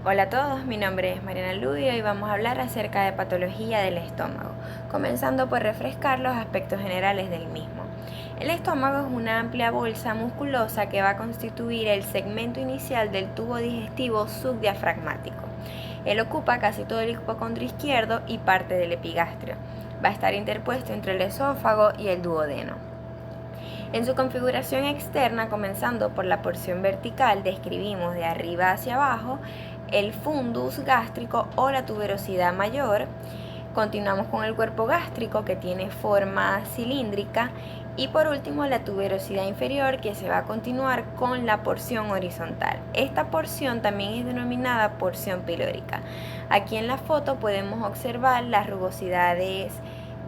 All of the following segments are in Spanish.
Hola a todos, mi nombre es Mariana Ludio y vamos a hablar acerca de patología del estómago, comenzando por refrescar los aspectos generales del mismo. El estómago es una amplia bolsa musculosa que va a constituir el segmento inicial del tubo digestivo subdiafragmático. Él ocupa casi todo el hipocondrio izquierdo y parte del epigastrio. Va a estar interpuesto entre el esófago y el duodeno. En su configuración externa, comenzando por la porción vertical, describimos de arriba hacia abajo el fundus gástrico o la tuberosidad mayor. Continuamos con el cuerpo gástrico, que tiene forma cilíndrica, y por último la tuberosidad inferior, que se va a continuar con la porción horizontal. Esta porción también es denominada porción pilórica. Aquí en la foto podemos observar las rugosidades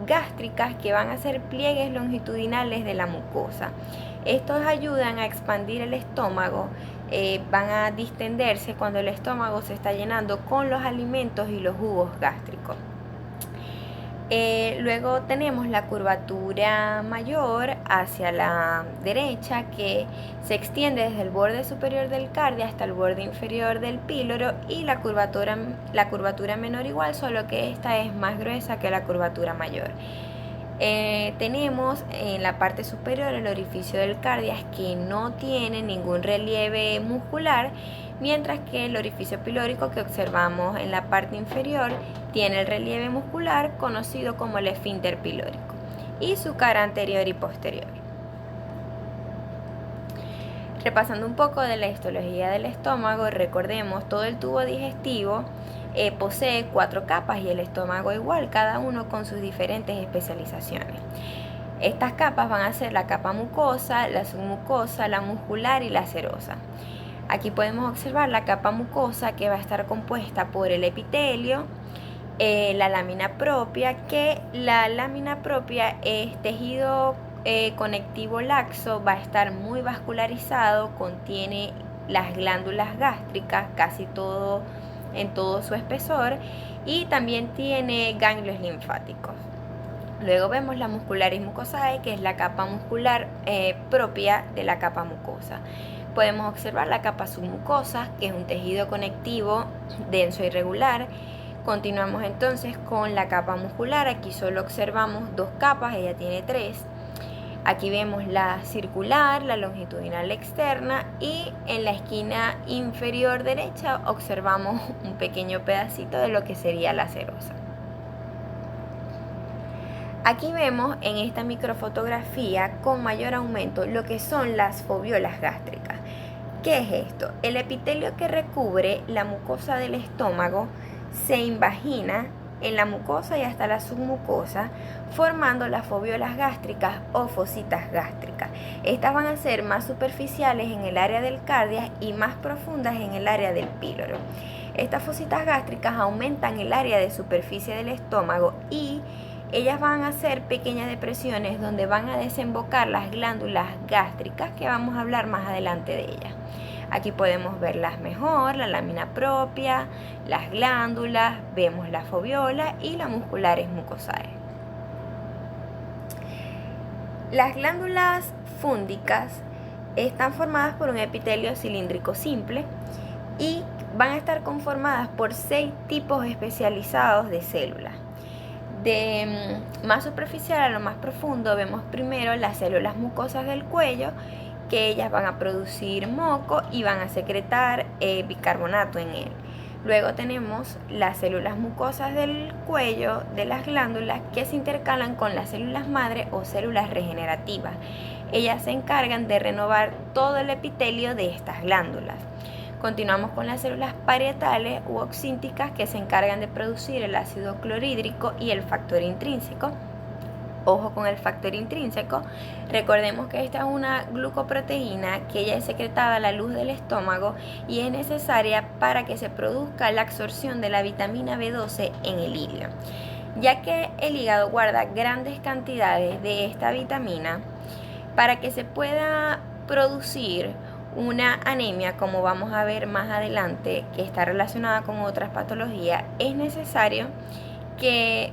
gástricas, que van a ser pliegues longitudinales de la mucosa. Estos ayudan a expandir el estómago, van a distenderse cuando el estómago se está llenando con los alimentos y los jugos gástricos. Luego tenemos la curvatura mayor hacia la derecha, que se extiende desde el borde superior del cardia hasta el borde inferior del píloro, y la curvatura menor igual, solo que esta es más gruesa que la curvatura mayor. Tenemos en la parte superior el orificio del cardia, que no tiene ningún relieve muscular, mientras que el orificio pilórico que observamos en la parte inferior tiene el relieve muscular conocido como el esfínter pilórico y su cara anterior y posterior. Repasando un poco de la histología del estómago, recordemos, todo el tubo digestivo posee 4 capas y el estómago igual, cada uno con sus diferentes especializaciones. Estas capas van a ser la capa mucosa, la submucosa, la muscular y la serosa. Aquí podemos observar la capa mucosa, que va a estar compuesta por el epitelio, la lámina propia, que la lámina propia es tejido conectivo laxo, va a estar muy vascularizado, contiene las glándulas gástricas casi todo en todo su espesor, y también tiene ganglios linfáticos. Luego vemos la muscularis mucosae, que es la capa muscular propia de la capa mucosa. Podemos observar la capa submucosa, que es un tejido conectivo denso e irregular. Continuamos entonces con la capa muscular. Aquí solo observamos 2 capas, ella tiene 3. Aquí vemos la circular, la longitudinal externa, y en la esquina inferior derecha observamos un pequeño pedacito de lo que sería la serosa. Aquí vemos en esta microfotografía con mayor aumento lo que son las fobiolas gástricas. ¿Qué es esto? El epitelio que recubre la mucosa del estómago se invagina en la mucosa y hasta la submucosa, formando las fobiolas gástricas o fositas gástricas. Estas van a ser más superficiales en el área del cardia y más profundas en el área del píloro. Estas fositas gástricas aumentan el área de superficie del estómago y ellas van a hacer pequeñas depresiones donde van a desembocar las glándulas gástricas, que vamos a hablar más adelante de ellas. Aquí podemos verlas mejor, la lámina propia, las glándulas, vemos la fobiola y la muscularis mucosae. Las glándulas fúndicas están formadas por un epitelio cilíndrico simple y van a estar conformadas por 6 tipos especializados de células. De más superficial a lo más profundo vemos primero las células mucosas del cuello, que ellas van a producir moco y van a secretar bicarbonato en él. Luego tenemos las células mucosas del cuello de las glándulas, que se intercalan con las células madre o células regenerativas. Ellas se encargan de renovar todo el epitelio de estas glándulas. Continuamos con las células parietales u oxínticas, que se encargan de producir el ácido clorhídrico y el factor intrínseco. Ojo con el factor intrínseco, recordemos que esta es una glucoproteína que ella es secretada a la luz del estómago y es necesaria para que se produzca la absorción de la vitamina B12 en el hígado. Ya que el hígado guarda grandes cantidades de esta vitamina, para que se pueda producir una anemia, como vamos a ver más adelante, que está relacionada con otras patologías, es necesario que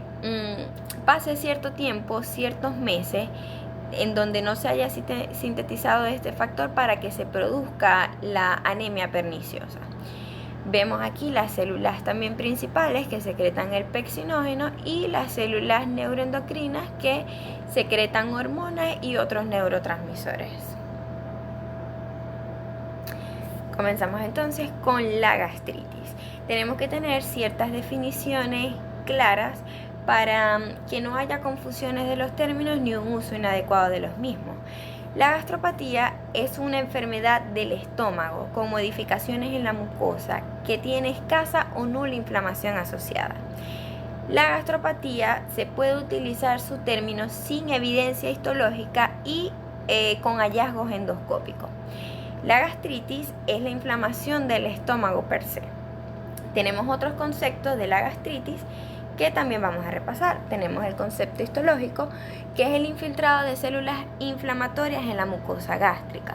pase cierto tiempo, ciertos meses, en donde no se haya sintetizado este factor para que se produzca la anemia perniciosa. Vemos aquí las células también principales que secretan el pexinógeno y las células neuroendocrinas que secretan hormonas y otros neurotransmisores. Comenzamos entonces con la gastritis. Tenemos que tener ciertas definiciones claras para que no haya confusiones de los términos ni un uso inadecuado de los mismos. La gastropatía es una enfermedad del estómago con modificaciones en la mucosa que tiene escasa o nula inflamación asociada. La gastropatía se puede utilizar su término sin evidencia histológica y con hallazgos endoscópicos. La gastritis es la inflamación del estómago per se. Tenemos otros conceptos de la gastritis que también vamos a repasar. Tenemos el concepto histológico, que es el infiltrado de células inflamatorias en la mucosa gástrica.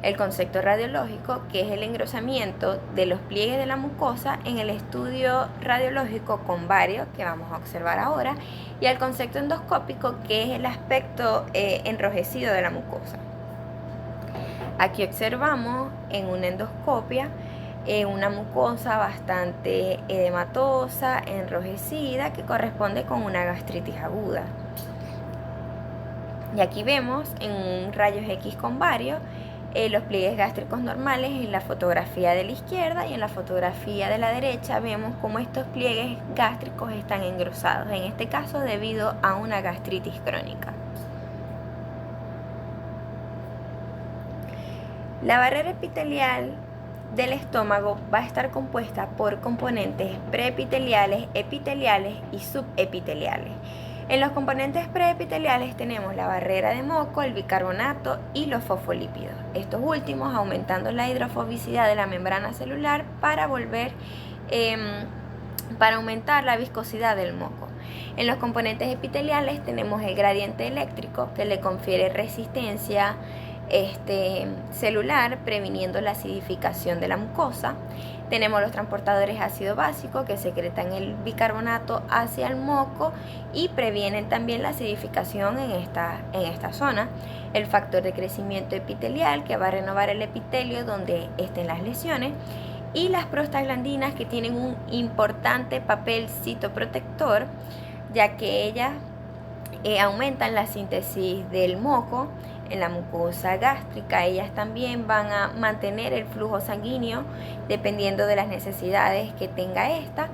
El concepto radiológico, que es el engrosamiento de los pliegues de la mucosa en el estudio radiológico con varios, que vamos a observar ahora. Y el concepto endoscópico, que es el aspecto enrojecido de la mucosa. Aquí observamos en una endoscopia una mucosa bastante edematosa, enrojecida, que corresponde con una gastritis aguda. Y aquí vemos en un rayos X con varios los pliegues gástricos normales en la fotografía de la izquierda, y en la fotografía de la derecha vemos cómo estos pliegues gástricos están engrosados, en este caso debido a una gastritis crónica. La barrera epitelial del estómago va a estar compuesta por componentes preepiteliales, epiteliales y subepiteliales. En los componentes preepiteliales tenemos la barrera de moco, el bicarbonato y los fosfolípidos, estos últimos aumentando la hidrofobicidad de la membrana celular para aumentar la viscosidad del moco. En los componentes epiteliales tenemos el gradiente eléctrico, que le confiere resistencia celular, previniendo la acidificación de la mucosa. Tenemos los transportadores ácido básico, que secretan el bicarbonato hacia el moco y previenen también la acidificación en esta zona. El factor de crecimiento epitelial, que va a renovar el epitelio donde estén las lesiones. Y las prostaglandinas, que tienen un importante papel citoprotector, ya que ellas aumentan la síntesis del moco en la mucosa gástrica. Ellas también van a mantener el flujo sanguíneo dependiendo de las necesidades que tenga esta,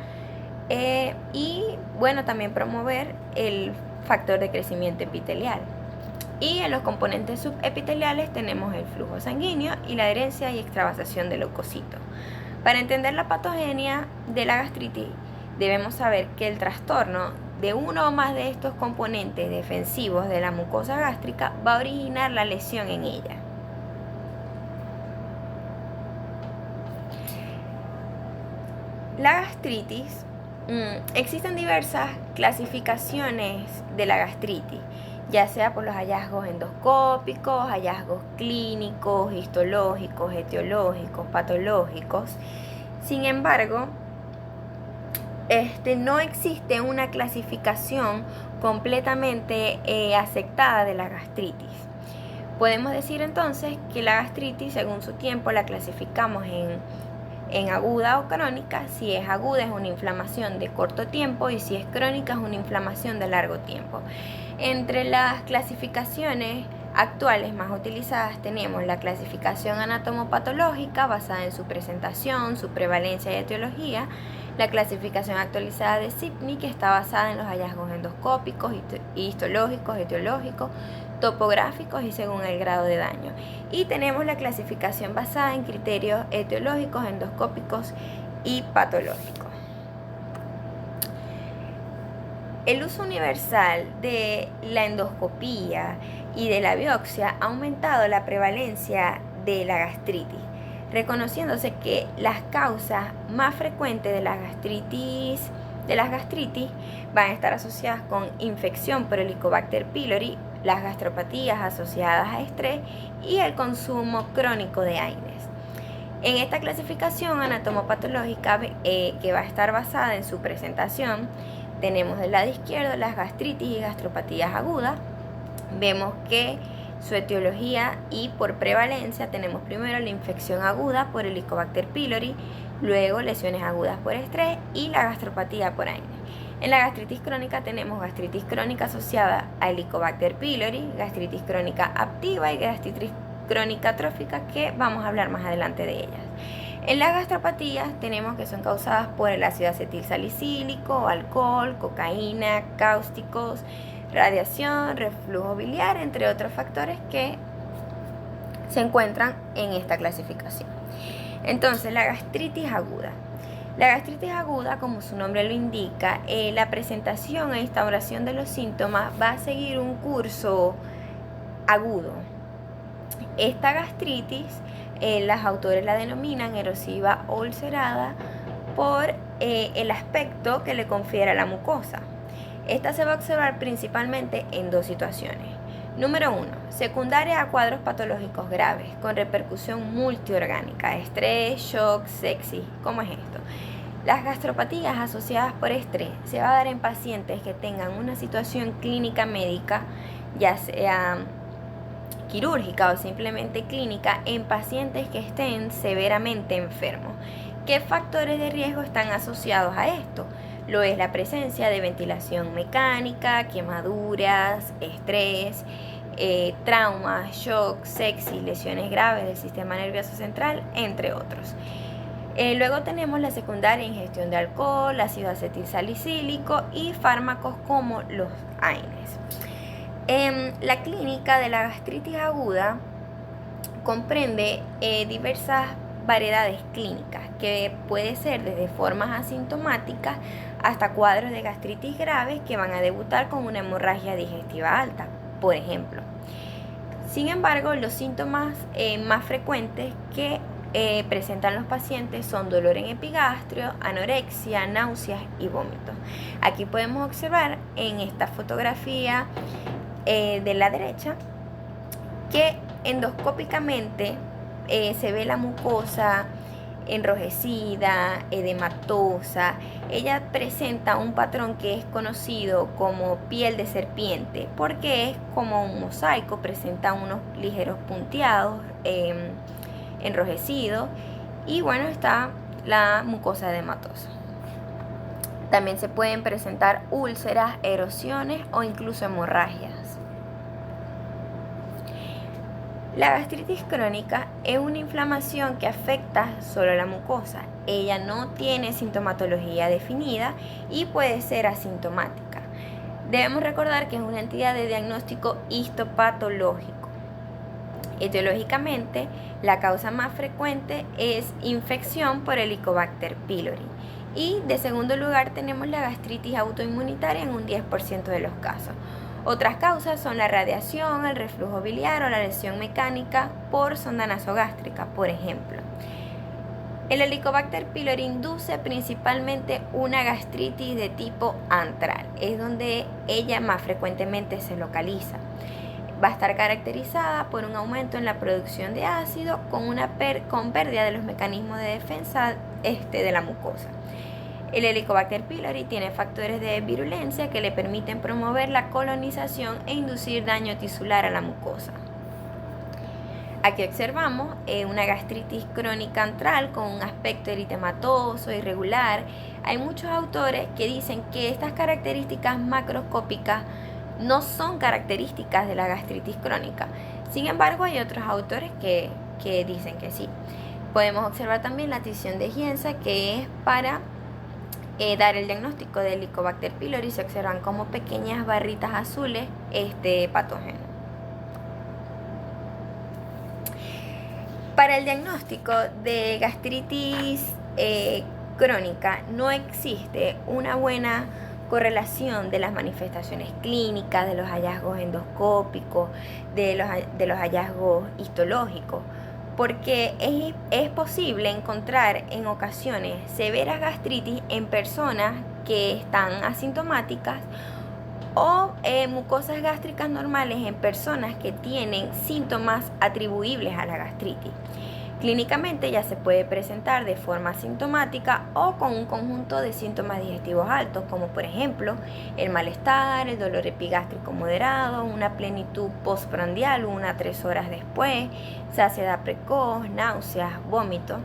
y bueno, también promover el factor de crecimiento epitelial. Y en los componentes subepiteliales tenemos el flujo sanguíneo y la adherencia y extravasación de leucocitos. Para entender la patogenia de la gastritis, debemos saber que el trastorno de uno o más de estos componentes defensivos de la mucosa gástrica va a originar la lesión en ella. La gastritis, existen diversas clasificaciones de la gastritis, ya sea por los hallazgos endoscópicos, hallazgos clínicos, histológicos, etiológicos, patológicos. Sin embargo, no existe una clasificación completamente aceptada de la gastritis. Podemos decir entonces que la gastritis, según su tiempo, la clasificamos en aguda o crónica. Si es aguda es una inflamación de corto tiempo y si es crónica es una inflamación de largo tiempo. Entre las clasificaciones actuales más utilizadas tenemos la clasificación anatomopatológica basada en su presentación, su prevalencia y etiología, la clasificación actualizada de Sibney, que está basada en los hallazgos endoscópicos, histológicos, etiológicos, topográficos y según el grado de daño. Y tenemos la clasificación basada en criterios etiológicos, endoscópicos y patológicos. El uso universal de la endoscopía y de la biopsia ha aumentado la prevalencia de la gastritis, reconociéndose que las causas más frecuentes de las gastritis van a estar asociadas con infección por Helicobacter pylori, las gastropatías asociadas a estrés y el consumo crónico de AINES. En esta clasificación anatomopatológica, que va a estar basada en su presentación, tenemos del lado izquierdo las gastritis y gastropatías agudas. Vemos que su etiología y por prevalencia tenemos primero la infección aguda por Helicobacter pylori, luego lesiones agudas por estrés y la gastropatía por acné. En la gastritis crónica tenemos gastritis crónica asociada a Helicobacter pylori, gastritis crónica activa y gastritis crónica trófica, que vamos a hablar más adelante de ellas. En las gastropatías tenemos que son causadas por el ácido acetilsalicílico, alcohol, cocaína, cáusticos, radiación, reflujo biliar, entre otros factores que se encuentran en esta clasificación. Entonces, la gastritis aguda. La gastritis aguda, como su nombre lo indica, la presentación e instauración de los síntomas va a seguir un curso agudo. Esta gastritis, los autores la denominan erosiva o ulcerada por el aspecto que le confiere a la mucosa. Esta se va a observar principalmente en dos situaciones. Número 1, secundaria a cuadros patológicos graves con repercusión multiorgánica, estrés, shock, sepsis. ¿Cómo es esto? Las gastropatías asociadas por estrés se va a dar en pacientes que tengan una situación clínica médica, ya sea quirúrgica o simplemente clínica, en pacientes que estén severamente enfermos. ¿Qué factores de riesgo están asociados a esto? Lo es la presencia de ventilación mecánica, quemaduras, estrés, traumas, shock, sepsis, lesiones graves del sistema nervioso central, entre otros. Luego tenemos la secundaria ingestión de alcohol, ácido acetilsalicílico y fármacos como los AINES. La clínica de la gastritis aguda comprende diversas variedades clínicas, que puede ser desde formas asintomáticas hasta cuadros de gastritis graves que van a debutar con una hemorragia digestiva alta, por ejemplo. Sin embargo, los síntomas más frecuentes que presentan los pacientes son dolor en epigastrio, anorexia, náuseas y vómitos. Aquí podemos observar en esta fotografía de la derecha que endoscópicamente se ve la mucosa enrojecida, edematosa. Ella presenta un patrón que es conocido como piel de serpiente, porque es como un mosaico, presenta unos ligeros punteados enrojecidos, y bueno, está la mucosa edematosa. También se pueden presentar úlceras, erosiones o incluso hemorragias. La gastritis crónica es una inflamación que afecta solo a la mucosa. Ella no tiene sintomatología definida y puede ser asintomática. Debemos recordar que es una entidad de diagnóstico histopatológico. Etiológicamente, la causa más frecuente es infección por Helicobacter pylori. Y de segundo lugar tenemos la gastritis autoinmunitaria en un 10% de los casos. Otras causas son la radiación, el reflujo biliar o la lesión mecánica por sonda nasogástrica, por ejemplo. El Helicobacter pylori induce principalmente una gastritis de tipo antral, es donde ella más frecuentemente se localiza. Va a estar caracterizada por un aumento en la producción de ácido con pérdida de los mecanismos de defensa de la mucosa. El Helicobacter pylori tiene factores de virulencia que le permiten promover la colonización e inducir daño tisular a la mucosa. Aquí observamos una gastritis crónica antral con un aspecto eritematoso, irregular. Hay muchos autores que dicen que estas características macroscópicas no son características de la gastritis crónica. Sin embargo, hay otros autores que dicen que sí. Podemos observar también la tinción de Gienza, que es para dar el diagnóstico de Helicobacter pylori. Se observan como pequeñas barritas azules este patógeno. Para el diagnóstico de gastritis crónica no existe una buena correlación de las manifestaciones clínicas, de los hallazgos endoscópicos, de los hallazgos histológicos, porque es posible encontrar en ocasiones severas gastritis en personas que están asintomáticas o mucosas gástricas normales en personas que tienen síntomas atribuibles a la gastritis. Clínicamente ya se puede presentar de forma asintomática o con un conjunto de síntomas digestivos altos, como por ejemplo el malestar, el dolor epigástrico moderado, una plenitud postprandial 1 a 3 horas después, saciedad precoz, náuseas, vómito.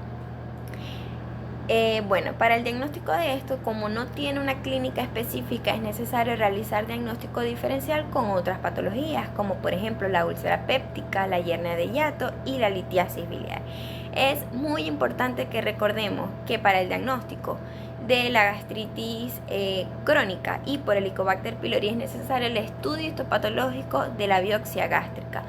Bueno, para el diagnóstico de esto, como no tiene una clínica específica, es necesario realizar diagnóstico diferencial con otras patologías, como por ejemplo la úlcera péptica, la hernia de hiato y la litiasis biliar. Es muy importante que recordemos que para el diagnóstico de la gastritis crónica y por Helicobacter pylori es necesario el estudio histopatológico de la biopsia gástrica,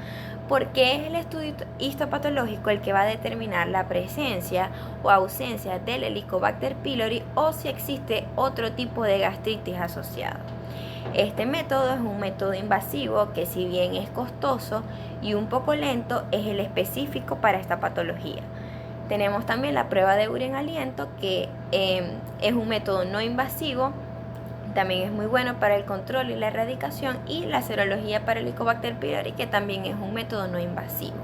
porque es el estudio histopatológico el que va a determinar la presencia o ausencia del Helicobacter pylori o si existe otro tipo de gastritis asociado. Este método es un método invasivo que, si bien es costoso y un poco lento, es el específico para esta patología. Tenemos también la prueba de urea en aliento, que es un método no invasivo. También es muy bueno para el control y la erradicación, y la serología para Helicobacter pylori, que también es un método no invasivo.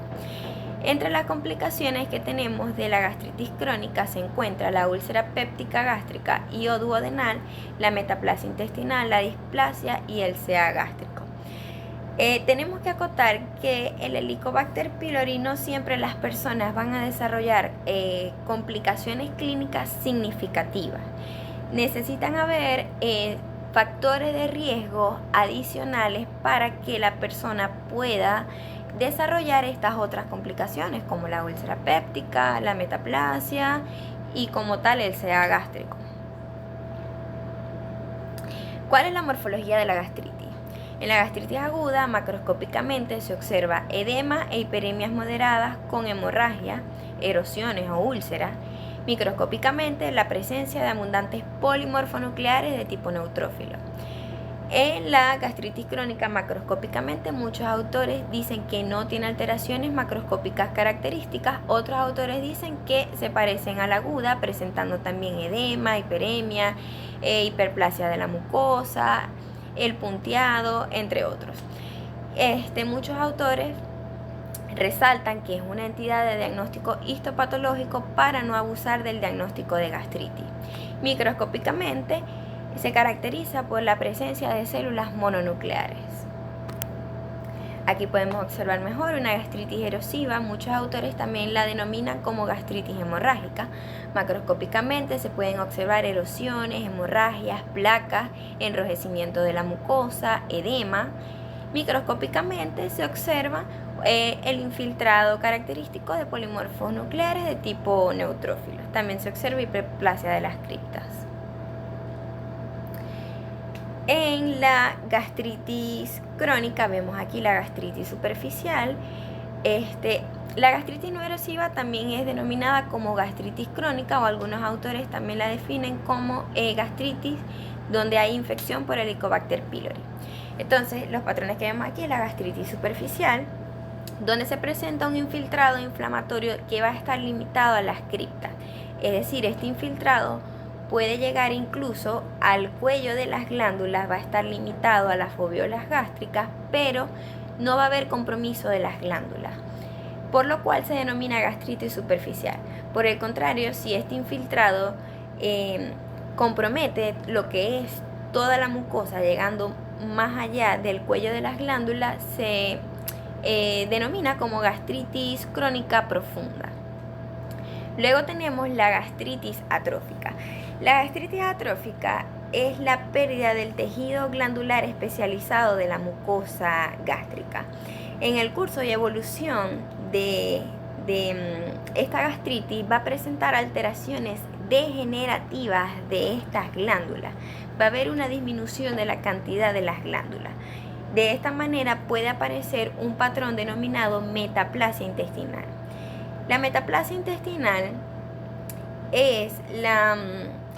Entre las complicaciones que tenemos de la gastritis crónica se encuentra la úlcera péptica gástrica y o duodenal, la metaplasia intestinal, la displasia y el CA gástrico. Tenemos que acotar que el Helicobacter pylori no siempre las personas van a desarrollar complicaciones clínicas significativas. Necesitan haber factores de riesgo adicionales para que la persona pueda desarrollar estas otras complicaciones, como la úlcera péptica, la metaplasia y como tal el CA gástrico. ¿Cuál es la morfología de la gastritis? En la gastritis aguda, macroscópicamente se observa edema e hiperemias moderadas con hemorragia, erosiones o úlceras. Microscópicamente, la presencia de abundantes polimorfonucleares de tipo neutrófilo. En la gastritis crónica, macroscópicamente, muchos autores dicen que no tiene alteraciones macroscópicas características. Otros autores dicen que se parecen a la aguda, presentando también edema, hiperemia, hiperplasia de la mucosa, el punteado, entre otros. Muchos autores resaltan que es una entidad de diagnóstico histopatológico para no abusar del diagnóstico de gastritis. Microscópicamente se caracteriza por la presencia de células mononucleares. Aquí podemos observar mejor una gastritis erosiva. Muchos autores también la denominan como gastritis hemorrágica. Macroscópicamente se pueden observar erosiones, hemorragias, placas, enrojecimiento de la mucosa, edema. Microscópicamente se observa el infiltrado característico de polimorfos nucleares de tipo neutrófilo. También se observa hiperplasia de las criptas. En la gastritis crónica vemos aquí la gastritis superficial. La gastritis no erosiva también es denominada como gastritis crónica, o algunos autores también la definen como gastritis donde hay infección por Helicobacter pylori. Entonces, los patrones que vemos aquí es la gastritis superficial, donde se presenta un infiltrado inflamatorio que va a estar limitado a las criptas. Es decir, este infiltrado puede llegar incluso al cuello de las glándulas, va a estar limitado a las foveolas gástricas, pero no va a haber compromiso de las glándulas, por lo cual se denomina gastritis superficial. Por el contrario, si este infiltrado compromete lo que es toda la mucosa, llegando más allá del cuello de las glándulas, se denomina como gastritis crónica profunda. Luego tenemos la gastritis atrófica. La gastritis atrófica es la pérdida del tejido glandular especializado de la mucosa gástrica. En el curso y evolución de esta gastritis va a presentar alteraciones degenerativas de estas glándulas. Va a haber una disminución de la cantidad de las glándulas. De esta manera puede aparecer un patrón denominado metaplasia intestinal. La metaplasia intestinal es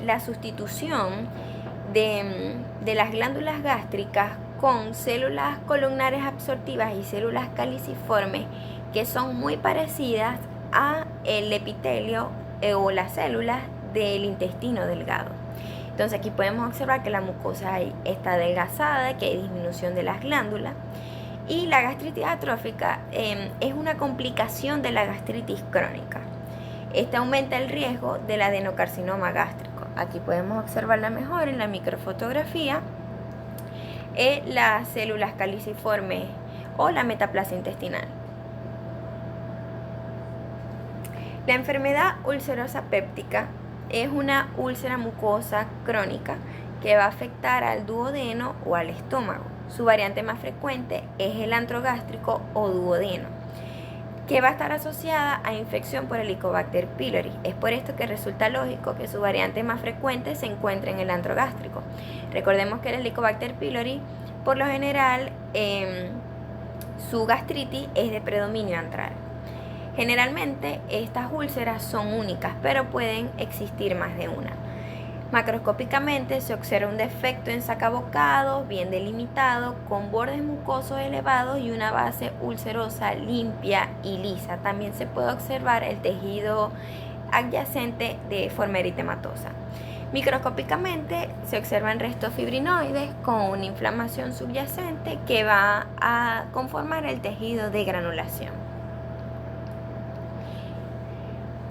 la sustitución de las glándulas gástricas con células columnares absortivas y células caliciformes que son muy parecidas a el epitelio o las células del intestino delgado. Entonces aquí podemos observar que la mucosa está adelgazada, que hay disminución de las glándulas. Y la gastritis atrófica es una complicación de la gastritis crónica. Este aumenta el riesgo del adenocarcinoma gástrico. Aquí podemos observarla mejor en la microfotografía. Las células caliciformes o la metaplasia intestinal. La enfermedad ulcerosa péptica es una úlcera mucosa crónica que va a afectar al duodeno o al estómago. Su variante más frecuente es el antrogástrico o duodeno, que va a estar asociada a infección por Helicobacter pylori. Es por esto que resulta lógico que su variante más frecuente se encuentre en el antrogástrico. Recordemos que el Helicobacter pylori, por lo general, su gastritis es de predominio antral. Generalmente estas úlceras son únicas, pero pueden existir más de una. Macroscópicamente se observa un defecto en sacabocados bien delimitado, con bordes mucosos elevados y una base ulcerosa limpia y lisa. También se puede observar el tejido adyacente de forma eritematosa. Microscópicamente se observan restos fibrinoides con una inflamación subyacente que va a conformar el tejido de granulación.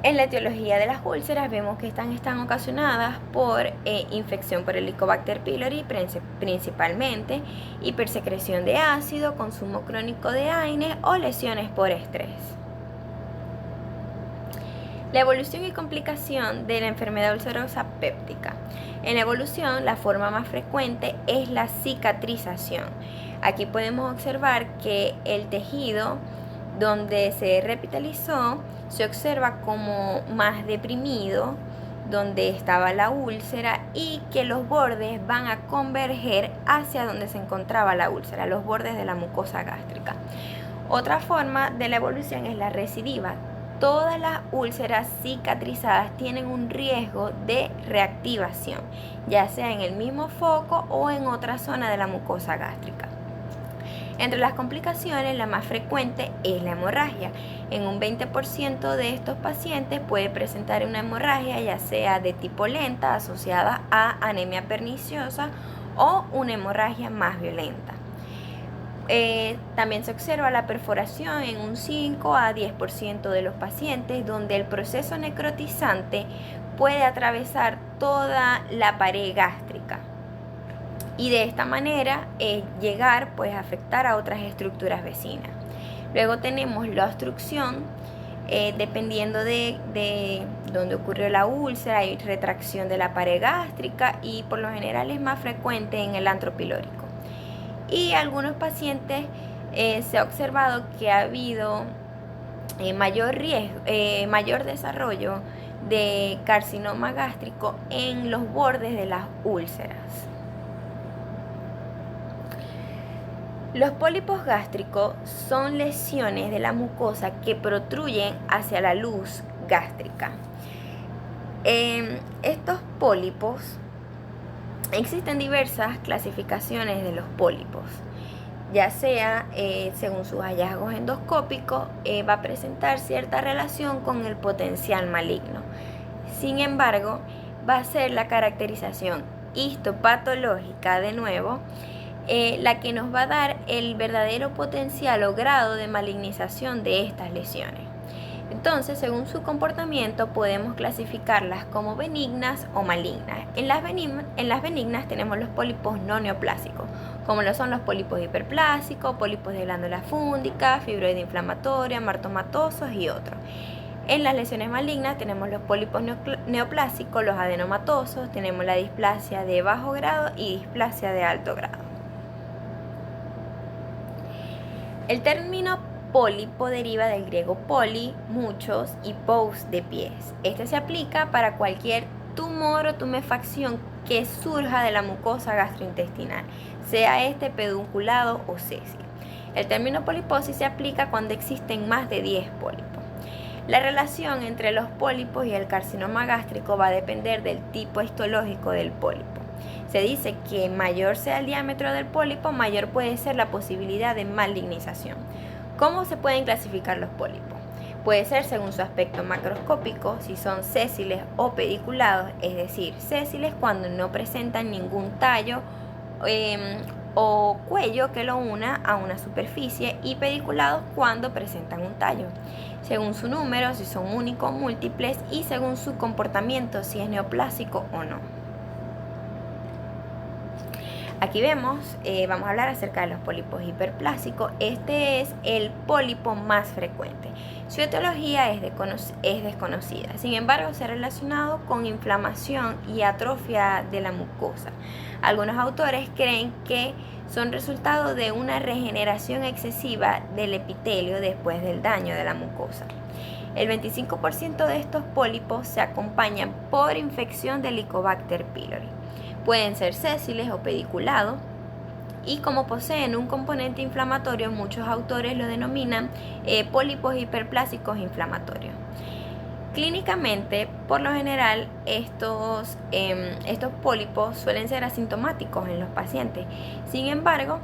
En la etiología de las úlceras vemos que están ocasionadas por infección por Helicobacter pylori principalmente, hipersecreción de ácido, consumo crónico de AINES o lesiones por estrés. La evolución y complicación de la enfermedad ulcerosa péptica. En la evolución, la forma más frecuente es la cicatrización. Aquí podemos observar que el tejido donde se revitalizó se observa como más deprimido, donde estaba la úlcera, y que los bordes van a converger hacia donde se encontraba la úlcera, los bordes de la mucosa gástrica. Otra forma de la evolución es la recidiva. Todas las úlceras cicatrizadas tienen un riesgo de reactivación, ya sea en el mismo foco o en otra zona de la mucosa gástrica. Entre las complicaciones, la más frecuente es la hemorragia. En un 20% de estos pacientes puede presentar una hemorragia, ya sea de tipo lenta, asociada a anemia perniciosa, o una hemorragia más violenta. También se observa la perforación en un 5 a 10% de los pacientes, donde el proceso necrotizante puede atravesar toda la pared gástrica y de esta manera llegar a afectar a otras estructuras vecinas. Luego tenemos la obstrucción, dependiendo de dónde ocurrió la úlcera, hay retracción de la pared gástrica y por lo general es más frecuente en el antro pilórico. Y algunos pacientes se ha observado que ha habido mayor desarrollo de carcinoma gástrico en los bordes de las úlceras. Los pólipos gástricos son lesiones de la mucosa que protruyen hacia la luz gástrica. Estos pólipos, existen diversas clasificaciones de los pólipos, ya sea según sus hallazgos endoscópicos, va a presentar cierta relación con el potencial maligno. Sin embargo, va a ser la caracterización histopatológica de nuevo la que nos va a dar el verdadero potencial o grado de malignización de estas lesiones. Entonces, según su comportamiento, podemos clasificarlas como benignas o malignas. En las benignas tenemos los pólipos no neoplásicos, como lo son los pólipos hiperplásicos, pólipos de glándula fúndica, fibroide inflamatoria, martomatosos y otros. En las lesiones malignas tenemos los pólipos neoplásicos, los adenomatosos, tenemos la displasia de bajo grado y displasia de alto grado. El término pólipo deriva del griego poli, muchos, y pous, de pies. Este se aplica para cualquier tumor o tumefacción que surja de la mucosa gastrointestinal, sea este pedunculado o sésil. El término poliposis se aplica cuando existen más de 10 pólipos. La relación entre los pólipos y el carcinoma gástrico va a depender del tipo histológico del pólipo. Se dice que mayor sea el diámetro del pólipo, mayor puede ser la posibilidad de malignización. ¿Cómo se pueden clasificar los pólipos? Puede ser según su aspecto macroscópico, si son sésiles o pediculados, es decir, sésiles cuando no presentan ningún tallo o cuello que lo una a una superficie, y pediculados cuando presentan un tallo. Según su número, si son únicos o múltiples, y según su comportamiento, si es neoplásico o no. Aquí vemos, vamos a hablar acerca de los pólipos hiperplásicos. Este es el pólipo más frecuente. Su etiología es desconocida, sin embargo se ha relacionado con inflamación y atrofia de la mucosa. Algunos autores creen que son resultado de una regeneración excesiva del epitelio después del daño de la mucosa. El 25% de estos pólipos se acompañan por infección de Helicobacter pylori. Pueden ser sésiles o pediculados y como poseen un componente inflamatorio, muchos autores lo denominan pólipos hiperplásicos inflamatorios. Clínicamente, por lo general, estos pólipos suelen ser asintomáticos en los pacientes. Sin embargo,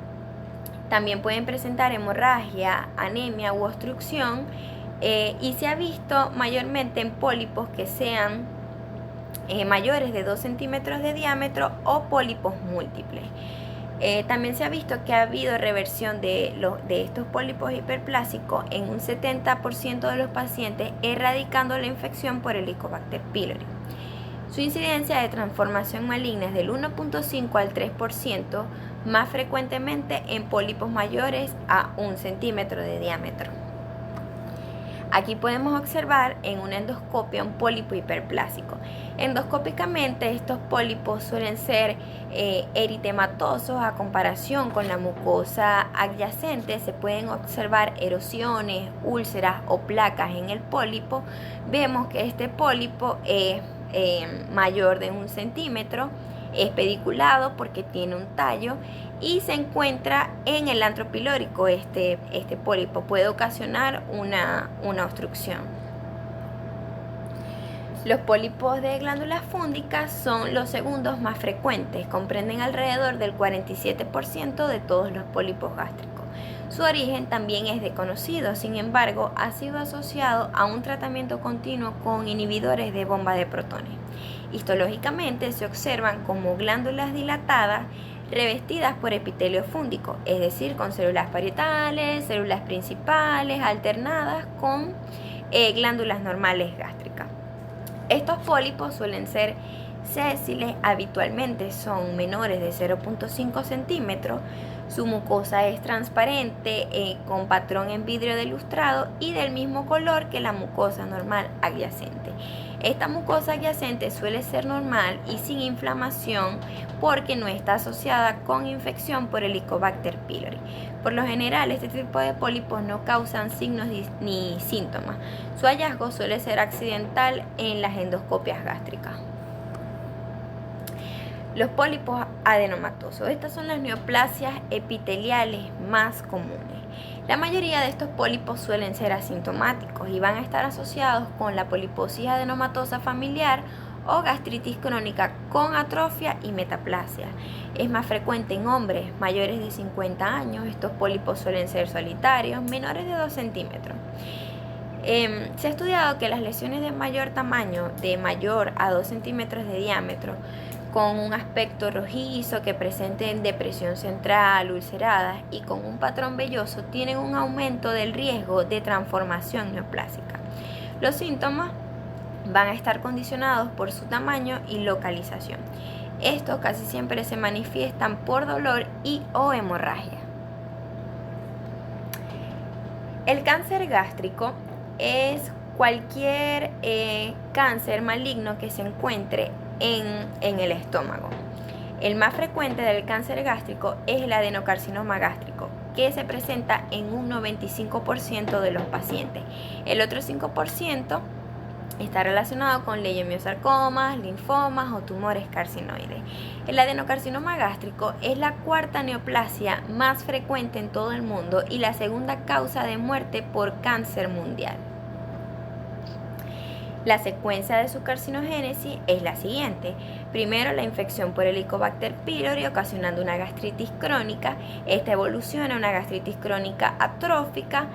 también pueden presentar hemorragia, anemia u obstrucción y se ha visto mayormente en pólipos que sean mayores de 2 centímetros de diámetro o pólipos múltiples. También se ha visto que ha habido reversión de estos pólipos hiperplásicos en un 70% de los pacientes, erradicando la infección por Helicobacter pylori. Su incidencia de transformación maligna es del 1.5 al 3%, más frecuentemente en pólipos mayores a 1 centímetro de diámetro. Aquí podemos observar en una endoscopia un pólipo hiperplásico. Endoscópicamente estos pólipos suelen ser eritematosos a comparación con la mucosa adyacente. Se pueden observar erosiones, úlceras o placas en el pólipo. Vemos que este pólipo es mayor de 1 centímetro, es pediculado porque tiene un tallo y se encuentra en el antro pilórico. Este pólipo puede ocasionar una obstrucción. Los pólipos de glándulas fúngicas son los segundos más frecuentes, comprenden alrededor del 47% de todos los pólipos gástricos. Su origen también es desconocido, sin embargo, ha sido asociado a un tratamiento continuo con inhibidores de bomba de protones. Histológicamente se observan como glándulas dilatadas revestidas por epitelio fúngico, es decir, con células parietales, células principales alternadas con glándulas normales gástricas. Estos pólipos suelen ser sésiles, habitualmente son menores de 0.5 centímetros. Su mucosa es transparente con patrón en vidrio de lustrado y del mismo color que la mucosa normal adyacente. Esta mucosa adyacente suele ser normal y sin inflamación porque no está asociada con infección por Helicobacter pylori. Por lo general, este tipo de pólipos no causan signos ni síntomas. Su hallazgo suele ser accidental en las endoscopias gástricas. Los pólipos adenomatosos. Estas son las neoplasias epiteliales más comunes. La mayoría de estos pólipos suelen ser asintomáticos y van a estar asociados con la poliposis adenomatosa familiar o gastritis crónica con atrofia y metaplasia. Es más frecuente en hombres mayores de 50 años. Estos pólipos suelen ser solitarios, menores de 2 centímetros. Se ha estudiado que las lesiones de mayor tamaño, de mayor a 2 centímetros de diámetro, con un aspecto rojizo, que presenten depresión central, ulceradas y con un patrón velloso, tienen un aumento del riesgo de transformación neoplásica. Los síntomas van a estar condicionados por su tamaño y localización. Estos casi siempre se manifiestan por dolor y o hemorragia. El cáncer gástrico es cualquier cáncer maligno que se encuentre en el estómago. El más frecuente del cáncer gástrico es el adenocarcinoma gástrico, que se presenta en un 95% de los pacientes. El otro 5% está relacionado con leiomiosarcomas, linfomas o tumores carcinoides. El adenocarcinoma gástrico es la cuarta neoplasia más frecuente en todo el mundo y la segunda causa de muerte por cáncer mundial. La secuencia de su carcinogénesis es la siguiente. Primero, la infección por Helicobacter pylori ocasionando una gastritis crónica. Esta evoluciona a una gastritis crónica atrófica,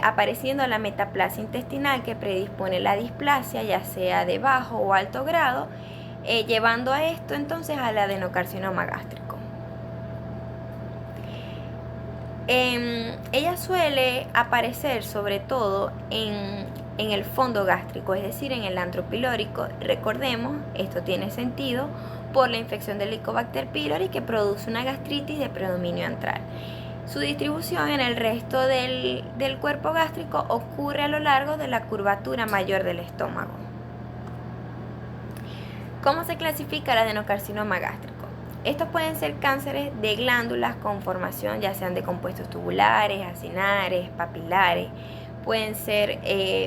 apareciendo la metaplasia intestinal que predispone la displasia, ya sea de bajo o alto grado, llevando a esto entonces al adenocarcinoma gástrico. Ella suele aparecer sobre todo en en el fondo gástrico, es decir, en el antro pylórico. Recordemos, esto tiene sentido por la infección del Helicobacter pylori, que produce una gastritis de predominio antral. Su distribución en el resto del cuerpo gástrico ocurre a lo largo de la curvatura mayor del estómago. ¿Cómo se clasifica el adenocarcinoma gástrico? Estos pueden ser cánceres de glándulas con formación ya sean de compuestos tubulares, acinares, papilares. Pueden ser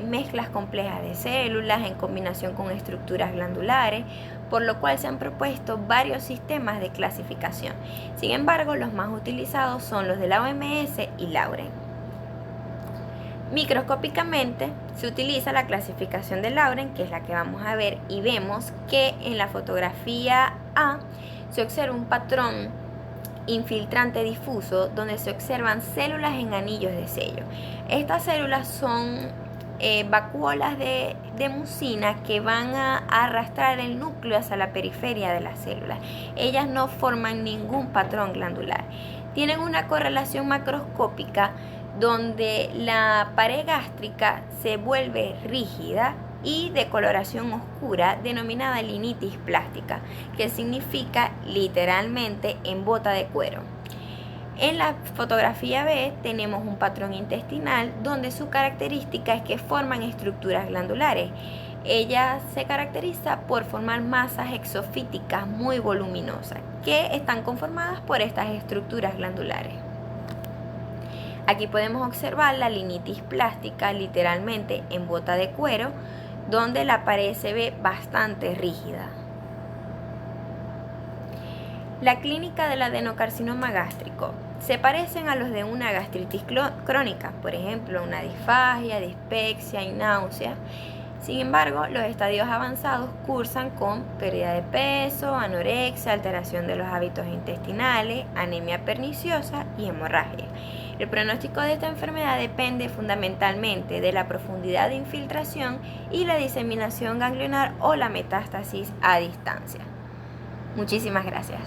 mezclas complejas de células en combinación con estructuras glandulares, por lo cual se han propuesto varios sistemas de clasificación. Sin embargo, los más utilizados son los de la OMS y Lauren. Microscópicamente se utiliza la clasificación de Lauren, que es la que vamos a ver, y vemos que en la fotografía A se observa un patrón infiltrante difuso donde se observan células en anillos de sello. Estas células son vacuolas de mucina que van a arrastrar el núcleo hacia la periferia de las células. Ellas no forman ningún patrón glandular. Tienen una correlación macroscópica donde la pared gástrica se vuelve rígida y de coloración oscura, denominada linitis plástica, que significa literalmente en bota de cuero. En la fotografía B tenemos un patrón intestinal donde su característica es que forman estructuras glandulares. Ella se caracteriza por formar masas exofíticas muy voluminosas que están conformadas por estas estructuras glandulares. Aquí podemos observar la linitis plástica, literalmente en bota de cuero, donde la pared se ve bastante rígida. La clínica del adenocarcinoma gástrico se parecen a los de una gastritis crónica, por ejemplo, una disfagia, dispepsia y náuseas. Sin embargo, los estadios avanzados cursan con pérdida de peso, anorexia, alteración de los hábitos intestinales, anemia perniciosa y hemorragia. El pronóstico de esta enfermedad depende fundamentalmente de la profundidad de infiltración y la diseminación ganglionar o la metástasis a distancia. Muchísimas gracias.